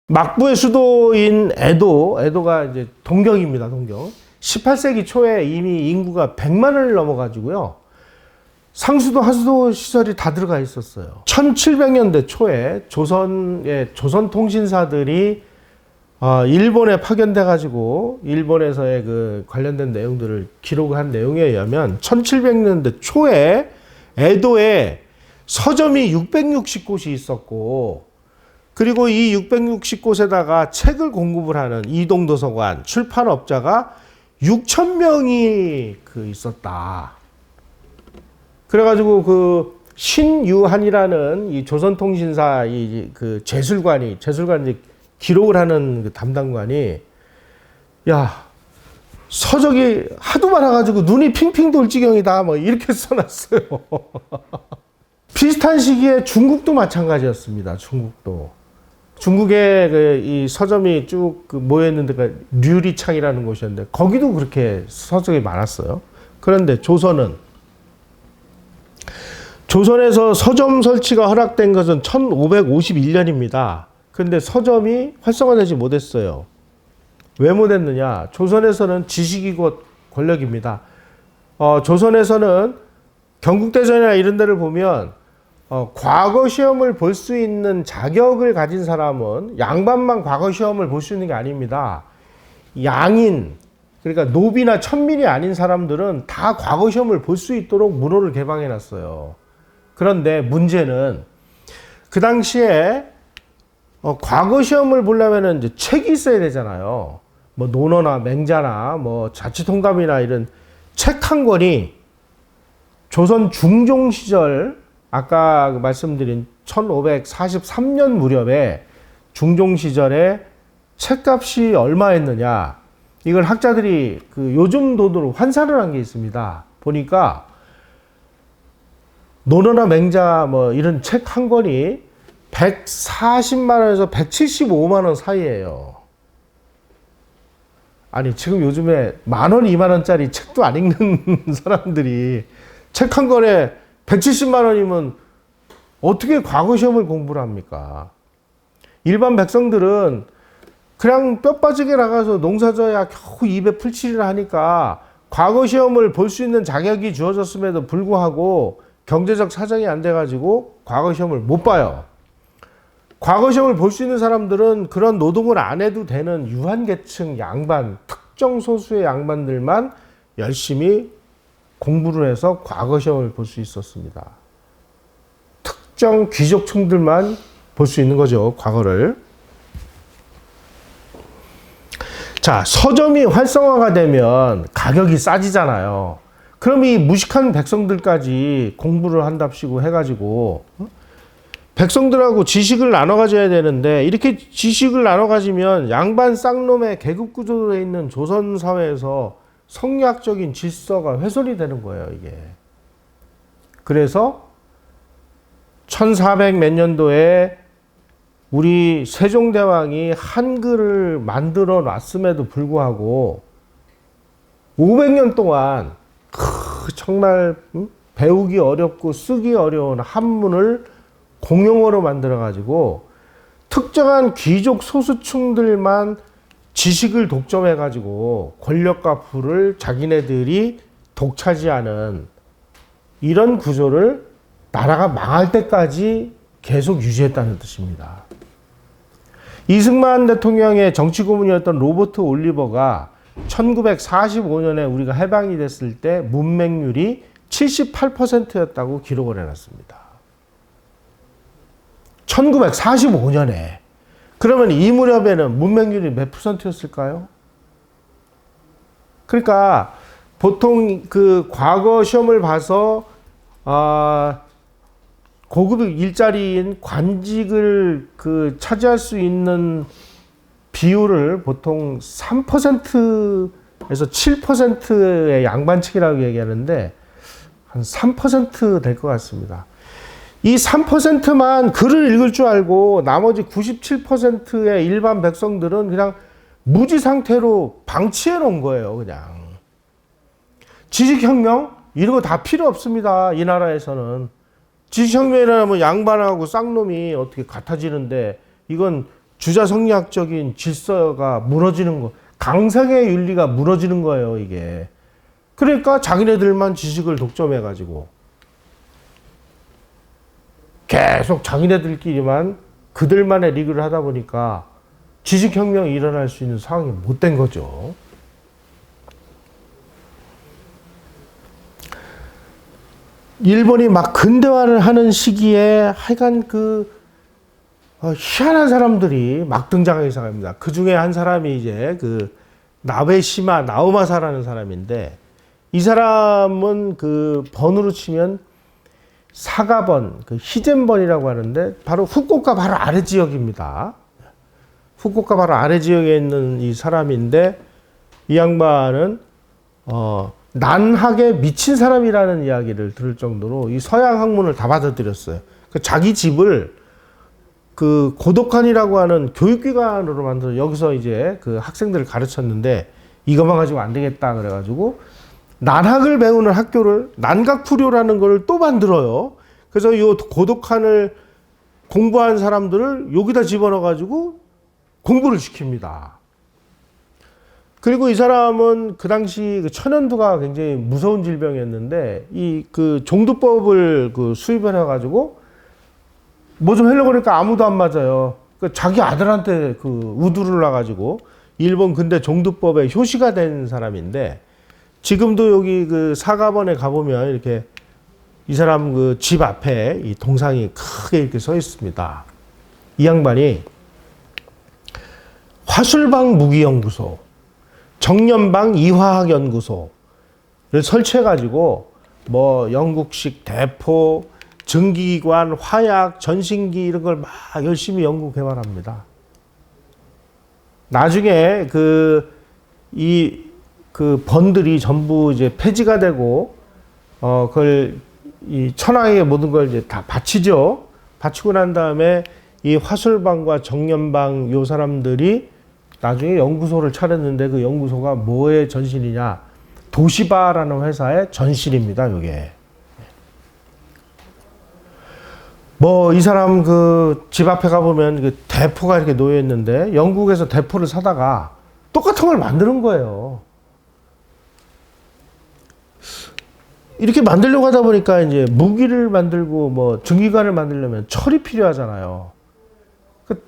막부의 수도인 에도가 이제 동경입니다, 동경. 18세기 초에 이미 인구가 100만을 넘어가지고요. 상수도, 하수도 시설이 다 들어가 있었어요. 1700년대 초에 조선통신사들이 일본에 파견돼가지고 일본에서의 그 관련된 내용들을 기록한 내용에 의하면 1700년대 초에 에도에 서점이 660곳이 있었고, 그리고 이 660곳에다가 책을 공급을 하는 이동도서관, 출판업자가 6,000명이 있었다. 그래가지고 그 신유한이라는 이 조선통신사 그 제술관이 기록을 하는 그 담당관이, 야, 서적이 하도 많아가지고 눈이 핑핑 돌 지경이다, 뭐 이렇게 써놨어요. 비슷한 시기에 중국도 마찬가지였습니다. 중국에 이 서점이 쭉 모여있는 데가 류리창이라는 곳이었는데 거기도 그렇게 서적이 많았어요. 그런데 조선에서 서점 설치가 허락된 것은 1551년입니다. 그런데 서점이 활성화되지 못했어요. 왜 못했느냐? 조선에서는 지식이 곧 권력입니다. 조선에서는 경국대전이나 이런 데를 보면 과거 시험을 볼 수 있는 자격을 가진 사람은 양반만 과거 시험을 볼 수 있는 게 아닙니다. 양인, 그러니까 노비나 천민이 아닌 사람들은 다 과거 시험을 볼 수 있도록 문호를 개방해 놨어요. 그런데 문제는 그 당시에 과거 시험을 보려면은 이제 책이 있어야 되잖아요. 뭐 논어나 맹자나 뭐 자치통감이나 이런 책 한 권이 조선 중종 시절, 아까 말씀드린 1543년 무렵에 중종 시절에 책값이 얼마였느냐, 이걸 학자들이 요즘 돈으로 환산을 한 게 있습니다. 보니까 논어나 맹자 뭐 이런 책 한 권이 140만 원에서 175만 원 사이예요. 아니, 지금 요즘에 10,000원, 20,000원짜리 책도 안 읽는 사람들이 책 한 권에 170만 원이면 어떻게 과거 시험을 공부를 합니까? 일반 백성들은 그냥 뼈 빠지게 나가서 농사져야 겨우 입에 풀칠을 하니까 과거 시험을 볼 수 있는 자격이 주어졌음에도 불구하고 경제적 사정이 안 돼가지고 과거 시험을 못 봐요. 과거 시험을 볼 수 있는 사람들은 그런 노동을 안 해도 되는 유한계층 양반, 특정 소수의 양반들만 열심히 공부를 해서 과거 시험을 볼 수 있었습니다. 특정 귀족층들만 볼 수 있는 거죠, 과거를. 자, 서점이 활성화가 되면 가격이 싸지잖아요. 그럼 이 무식한 백성들까지 공부를 한답시고 해가지고 백성들하고 지식을 나눠 가져야 되는데, 이렇게 지식을 나눠 가지면 양반 쌍놈의 계급 구조로 되어 있는 조선 사회에서 성리학적인 질서가 훼손이 되는 거예요, 이게. 그래서 1400 몇 년도에 우리 세종대왕이 한글을 만들어 놨음에도 불구하고 500년 동안 정말 배우기 어렵고 쓰기 어려운 한문을 공용어로 만들어 가지고 특정한 귀족 소수층들만 지식을 독점해 가지고 권력과 부를 자기네들이 독차지하는 이런 구조를 나라가 망할 때까지 계속 유지했다는 뜻입니다. 이승만 대통령의 정치 고문이었던 로버트 올리버가 1945년에 우리가 해방이 됐을 때 문맹률이 78%였다고 기록을 해놨습니다. 1945년에. 그러면 이 무렵에는 문맹률이 몇 %였을까요? 그러니까 보통 과거 시험을 봐서 고급 일자리인 관직을 차지할 수 있는 비율을 보통 3%에서 7%의 양반층이라고 얘기하는데 한 3% 될 것 같습니다. 이 3%만 글을 읽을 줄 알고 나머지 97%의 일반 백성들은 그냥 무지 상태로 방치해 놓은 거예요, 그냥. 지식혁명? 이런 거 다 필요 없습니다, 이 나라에서는. 지식혁명이라면 양반하고 쌍놈이 어떻게 같아지는데, 이건 주자성리학적인 질서가 무너지는 거, 강성의 윤리가 무너지는 거예요, 이게. 그러니까 자기네들만 지식을 독점해가지고 계속 자기네들끼리만 그들만의 리그를 하다 보니까 지식혁명이 일어날 수 있는 상황이 못 된 거죠. 일본이 막 근대화를 하는 시기에 하여간 희한한 사람들이 막 등장하기 시작합니다. 그 중에 한 사람이 이제 나베시마 나오마사라는 사람인데, 이 사람은 번으로 치면 사가번, 히젠번이라고 하는데, 바로 후쿠오카 바로 아래 지역입니다. 후쿠오카 바로 아래 지역에 있는 이 사람인데, 이 양반은, 난학에 미친 사람이라는 이야기를 들을 정도로 이 서양 학문을 다 받아들였어요. 자기 집을 고독한이라고 하는 교육기관으로 만들어 여기서 이제 학생들을 가르쳤는데, 이것만 가지고 안 되겠다 그래가지고 난학을 배우는 학교를, 난각푸료라는 걸 또 만들어요. 그래서 이 고독한을 공부한 사람들을 여기다 집어넣어가지고 공부를 시킵니다. 그리고 이 사람은 그 당시 천연두가 굉장히 무서운 질병이었는데, 종두법을 수입을 해가지고 뭐 좀 하려고 그러니까 아무도 안 맞아요. 자기 아들한테 우두를 놔가지고 일본 근대 종두법의 효시가 된 사람인데, 지금도 여기 사가번에 가보면 이렇게 이 사람 집 앞에 이 동상이 크게 이렇게 서 있습니다. 이 양반이 화술방 무기연구소, 정년방 이화학연구소를 설치해가지고 뭐 영국식 대포, 증기기관, 화약, 전신기 이런 걸 막 열심히 연구 개발합니다. 나중에 번들이 전부 이제 폐지가 되고, 그걸 이 천황에게 모든 걸 이제 다 바치죠. 바치고 난 다음에 이 화술방과 정년방 요 사람들이 나중에 연구소를 차렸는데, 그 연구소가 뭐의 전신이냐? 도시바라는 회사의 전신입니다, 요게. 뭐, 이 사람 집 앞에 가보면 대포가 이렇게 놓여있는데, 영국에서 대포를 사다가 똑같은 걸 만드는 거예요. 이렇게 만들려고 하다 보니까 이제 무기를 만들고 뭐 증기관을 만들려면 철이 필요하잖아요.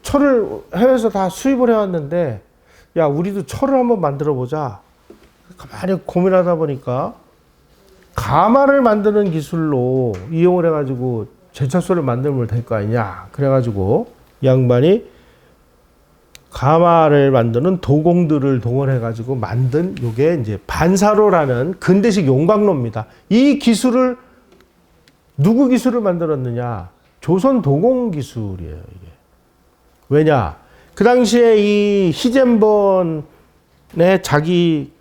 철을 해외에서 다 수입을 해왔는데, 야, 우리도 철을 한번 만들어 보자. 가만히 고민하다 보니까 가마를 만드는 기술로 이용을 해가지고 제철소를 만들면 될 거 아니냐. 그래가지고 이 양반이 가마를 만드는 도공들을 동원해가지고 만든 요게 이제 반사로라는 근대식 용광로입니다. 이 기술을, 누구 기술을 만들었느냐? 조선 도공 기술이에요, 이게. 왜냐? 그 당시에 이 히젠번의 자기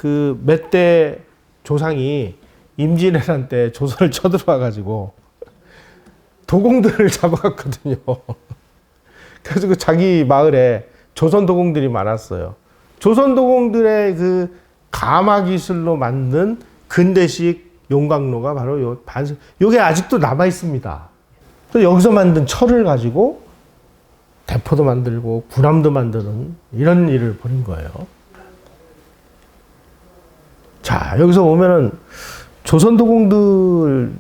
몇 대 조상이 임진왜란 때 조선을 쳐들어와가지고 도공들을 잡아갔거든요. 그래서 자기 마을에 조선 도공들이 많았어요. 조선 도공들의 가마 기술로 만든 근대식 용광로가 바로 요게 아직도 남아 있습니다. 그래서 여기서 만든 철을 가지고 대포도 만들고 군함도 만드는 이런 일을 벌인 거예요. 자, 여기서 보면은 조선 도공들,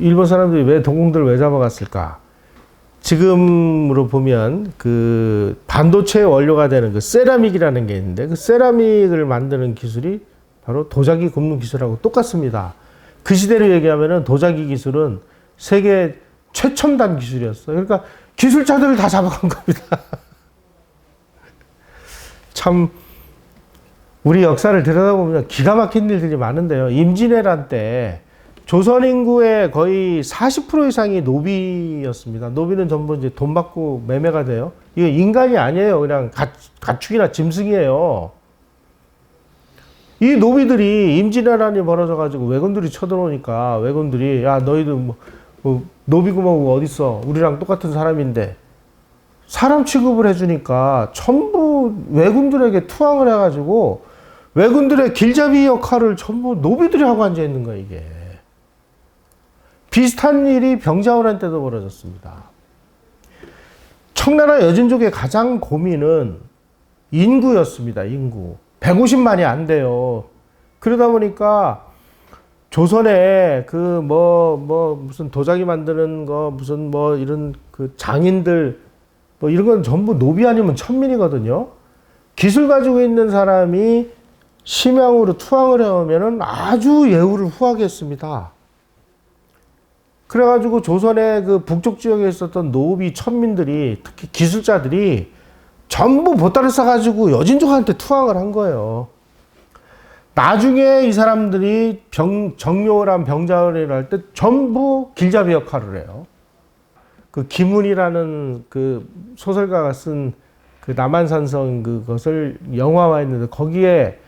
일본 사람들이 왜 도공들을 왜 잡아갔을까? 지금으로 보면 반도체의 원료가 되는 세라믹이라는 게 있는데, 그 세라믹을 만드는 기술이 바로 도자기 굽는 기술하고 똑같습니다. 그 시대로 얘기하면은 도자기 기술은 세계 최첨단 기술이었어요. 그러니까 기술자들을 다 잡아간 겁니다. 참 우리 역사를 들여다보면 기가 막힌 일들이 많은데요. 임진왜란 때 조선 인구의 거의 40% 이상이 노비였습니다. 노비는 전부 이제 돈 받고 매매가 돼요. 이거 인간이 아니에요. 그냥 가축이나 짐승이에요. 이 노비들이 임진왜란이 벌어져가지고 왜군들이 쳐들어오니까 왜군들이, 야, 너희들 노비고 뭐고 어딨어? 우리랑 똑같은 사람인데. 사람 취급을 해주니까 전부 왜군들에게 투항을 해가지고 왜군들의 길잡이 역할을 전부 노비들이 하고 앉아있는 거예요, 이게. 비슷한 일이 병자호란 때도 벌어졌습니다. 청나라 여진족의 가장 고민은 인구였습니다. 인구. 150만이 안 돼요. 그러다 보니까 조선에 무슨 도자기 만드는 거, 무슨 이런 그 장인들, 이런 건 전부 노비 아니면 천민이거든요. 기술 가지고 있는 사람이 심양으로 투항을 해오면은 아주 예우를 후하게 했습니다. 그래가지고 조선의 그 북쪽 지역에 있었던 노비 천민들이, 특히 기술자들이 전부 보따리 싸가지고 여진족한테 투항을 한 거예요. 나중에 이 사람들이 정요란 병자호란을 할 때 전부 길잡이 역할을 해요. 그 김훈이라는 그 소설가가 쓴 그 남한산성 그것을 영화화했는데, 거기에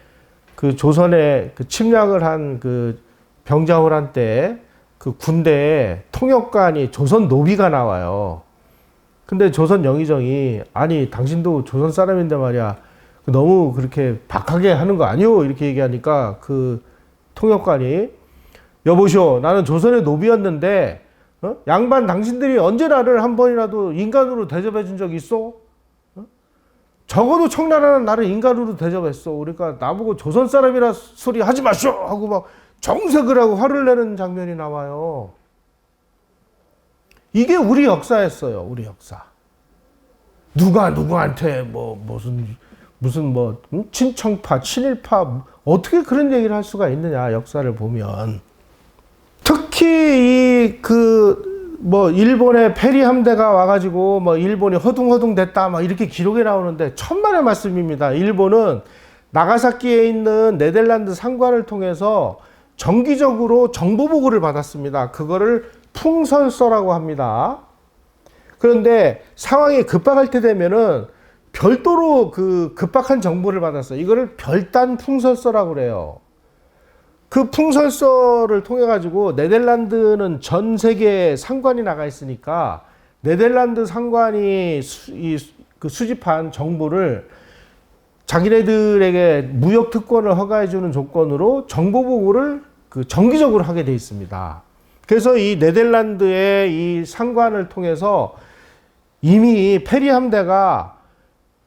그 조선에 그 침략을 한 그 병자호란 때 그 군대에 통역관이 조선 노비가 나와요. 근데 조선 영의정이, 아니 당신도 조선 사람인데 말이야, 너무 그렇게 박하게 하는 거 아니오? 이렇게 얘기하니까 그 통역관이, 여보시오, 나는 조선의 노비였는데 양반 당신들이 언제 나를 한 번이라도 인간으로 대접해 준 적 있어? 적어도 청나라는 나를 인간으로 대접했어. 그러니까 나보고 조선 사람이라 소리 하지 마시오! 하고 막 정색을 하고 화를 내는 장면이 나와요. 이게 우리 역사였어요. 우리 역사. 누가 누구한테 무슨 친청파, 친일파, 어떻게 그런 얘기를 할 수가 있느냐, 역사를 보면. 특히 일본의 페리 함대가 와가지고 일본이 허둥허둥 됐다 이렇게 기록에 나오는데 천만의 말씀입니다. 일본은 나가사키에 있는 네덜란드 상관을 통해서 정기적으로 정보 보고를 받았습니다. 그거를 풍설서라고 합니다. 그런데 상황이 급박할 때 되면은 별도로 그 급박한 정보를 받았어요. 이거를 별단 풍설서라고 그래요. 그 풍설서를 통해 가지고 네덜란드는 전 세계에 상관이 나가 있으니까 네덜란드 상관이 수집한 정보를 자기네들에게 무역 특권을 허가해 주는 조건으로 정보 보고를 정기적으로 하게 돼 있습니다. 그래서 이 네덜란드의 이 상관을 통해서 이미 페리 함대가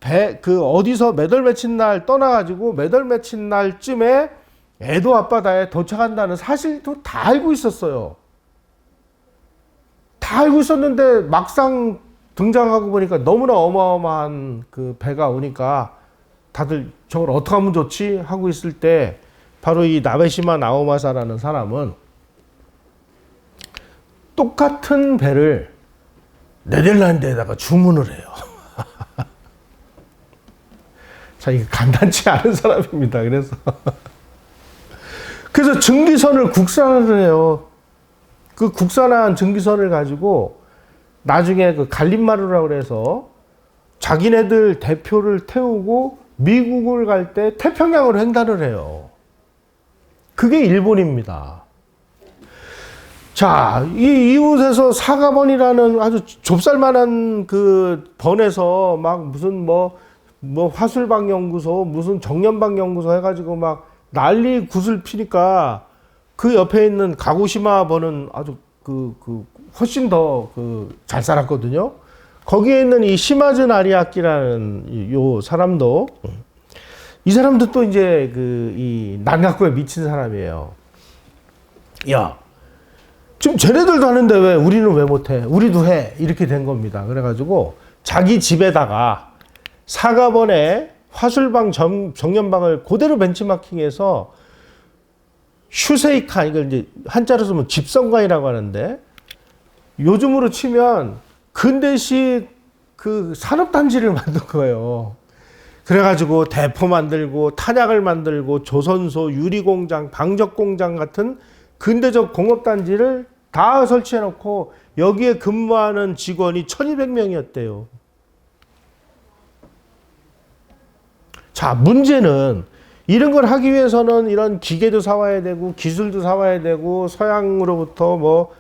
어디서 몇 월 며칠 날 떠나가지고 몇 월 며칠 날쯤에 에도 앞바다에 도착한다는 사실도 다 알고 있었어요. 다 알고 있었는데 막상 등장하고 보니까 너무나 어마어마한 그 배가 오니까 다들 저걸 어떻게 하면 좋지? 하고 있을 때 바로 이 나베시마 나오마사라는 사람은 똑같은 배를 네덜란드에다가 주문을 해요. 자, 이게 간단치 않은 사람입니다. 그래서 증기선을 국산을 해요. 그 국산한 증기선을 가지고 나중에 그 갈림마루라고 해서 자기네들 대표를 태우고 미국을 갈 때 태평양으로 횡단을 해요. 그게 일본입니다. 자, 이 이웃에서 사가번이라는 아주 좁쌀만한 그 번에서 막 무슨 화술방 연구소, 무슨 정년방 연구소 해가지고 막 난리 굿을 피니까 그 옆에 있는 가고시마 번은 아주 훨씬 더 잘 살았거든요. 거기에 있는 이 시마즈 나리아키라는 요 사람도, 이 사람도 또 이제 이 난각고에 미친 사람이에요. 야, 지금 쟤네들도 하는데 왜 우리는 왜 못해? 우리도 해. 이렇게 된 겁니다. 그래가지고 자기 집에다가 사가번에 화술방 정년방을 그대로 벤치마킹해서 슈세이칸, 이걸 이제 한자로 쓰면 집성관이라고 하는데, 요즘으로 치면 근대식 그 산업단지를 만든 거예요. 그래가지고 대포 만들고 탄약을 만들고 조선소, 유리공장, 방적공장 같은 근대적 공업단지를 다 설치해놓고 여기에 근무하는 직원이 1200명이었대요. 자, 문제는 이런 걸 하기 위해서는 이런 기계도 사와야 되고 기술도 사와야 되고 서양으로부터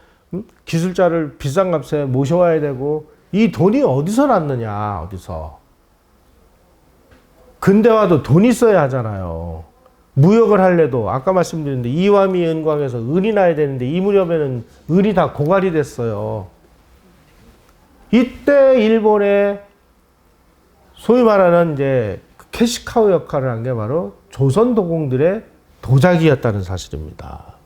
기술자를 비싼 값에 모셔와야 되고, 이 돈이 어디서 났느냐, 어디서. 근대화도 돈이 있어야 하잖아요. 무역을 할래도 아까 말씀드렸는데 이와미 은광에서 은이 나야 되는데 이 무렵에는 은이 다 고갈이 됐어요. 이때 일본의 소위 말하는 이제 캐시카우 역할을 한 게 바로 조선 도공들의 도자기였다는 사실입니다.